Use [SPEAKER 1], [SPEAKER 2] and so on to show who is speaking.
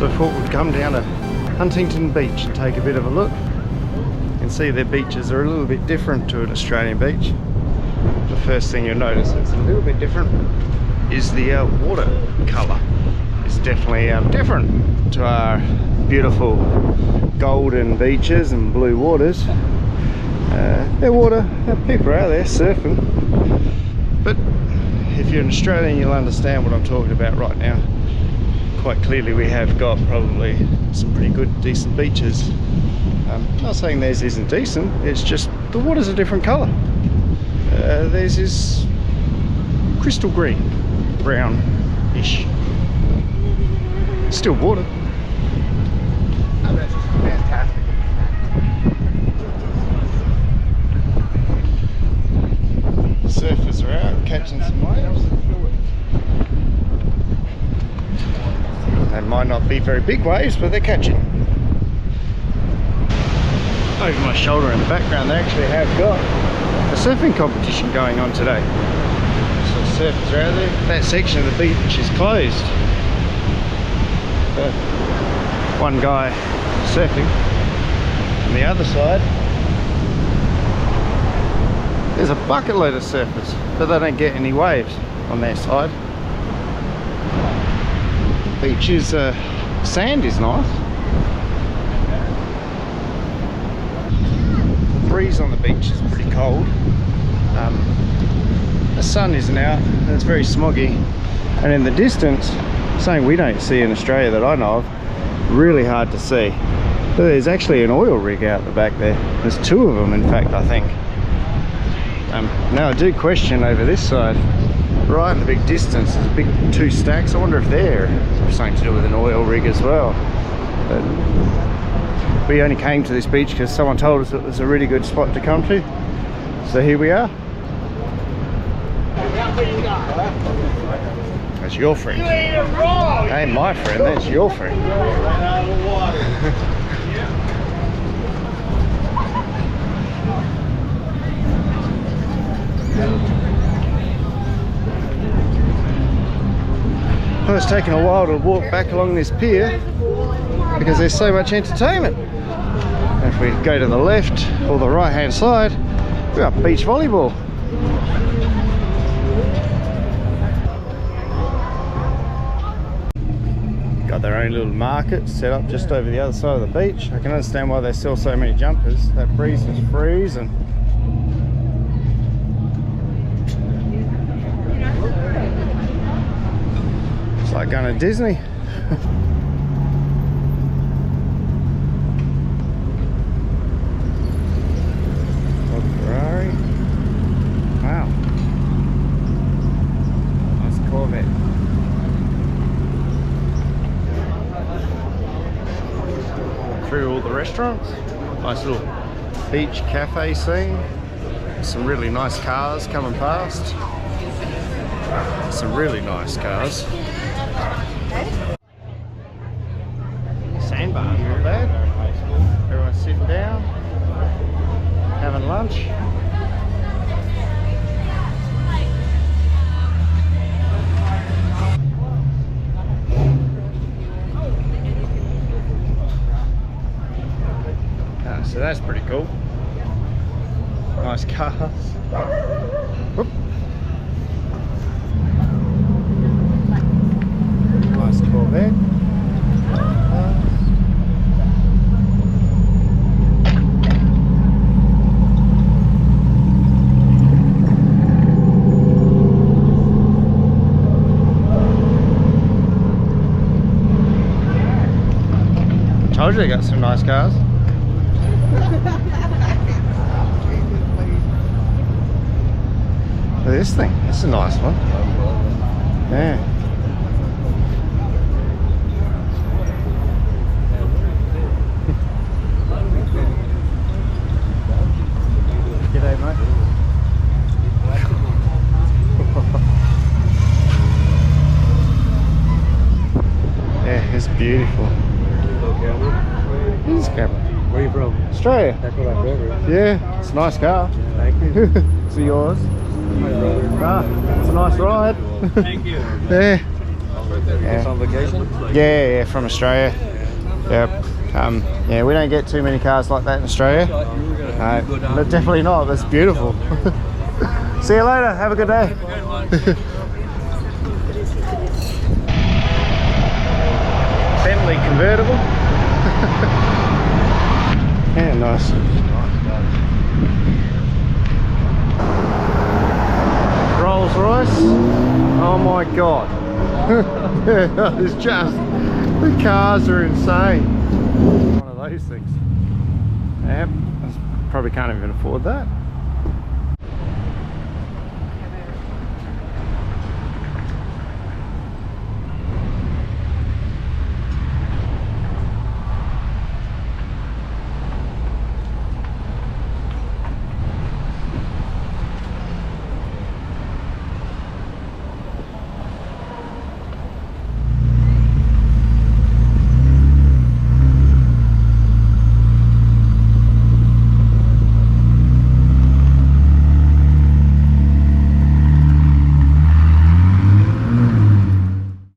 [SPEAKER 1] So I thought we'd come down to Huntington Beach and take a bit of a look. You can see their beaches are a little bit different to an Australian beach. The first thing you'll notice that's a little bit different is the water colour. It's definitely different to our beautiful golden beaches and blue waters. Their water, people are out there surfing. But if you're an Australian, you'll understand what I'm talking about right now. Quite clearly we have got probably some pretty good, decent beaches. I'm not saying theirs isn't decent, it's just the water's a different colour. Theirs is crystal green, brown-ish. Still water.
[SPEAKER 2] Oh, that's just fantastic.
[SPEAKER 1] Surfers are out catching some waves. They might not be very big waves, but they're catching. Over my shoulder in the background, they actually have got a surfing competition going on today. So surfers are out there. That section of the beach is closed. One guy surfing. On the other side, there's a bucket load of surfers, but they don't get any waves on their side. Beach is, sand is nice. The breeze on the beach is pretty cold. The sun isn't out and it's very smoggy. And in the distance, something we don't see in Australia that I know of, really hard to see. But there's actually an oil rig out the back there. There's two of them in fact, I think. Now I do question over this side. Right in the big distance, there's a big two stacks. I wonder if they're something to do with an oil rig as well. But we only came to this beach because someone told us it was a really good spot to come to. So here we are. That's your friend. Hey, my friend, that's your friend.
[SPEAKER 2] Right out of the water.
[SPEAKER 1] Well, it's taken a while to walk back along this pier because there's so much entertainment. And if we go to the left or the right hand side, we've got beach volleyball. Got their own little market set up just over the other side of the beach. I can understand why they sell so many jumpers. That breeze is freezing. Like going to Disney. Ferrari. Wow. Nice Corvette. Through all the restaurants. Nice little beach cafe scene. Some really nice cars coming past. Some really nice cars. Sandbars, not bad. Everyone's sitting down, having lunch. So that's pretty cool. Nice cars. Whoop. Nice Corvette. Told you they got some nice cars. Look at this thing. This is a nice one. Yeah. G'day, mate. Yeah, it's beautiful. It is camera.
[SPEAKER 2] Where are you from?
[SPEAKER 1] Australia.
[SPEAKER 2] Perko.
[SPEAKER 1] Yeah, it's a nice car.
[SPEAKER 2] Thank you.
[SPEAKER 1] It's yours.
[SPEAKER 2] My brother.
[SPEAKER 1] Ah, it's a nice ride.
[SPEAKER 2] Thank you.
[SPEAKER 1] Yeah. Yeah.
[SPEAKER 2] On vacation?
[SPEAKER 1] Yeah, from Australia. Yep. Yeah, we don't get too many cars like that in Australia. But definitely not. That's beautiful. See you later. Have a good day. Bentley convertible. Yeah, nice. Rolls Royce. Oh my god. It's just, the cars are insane. One of those things. Yep, probably can't even afford that.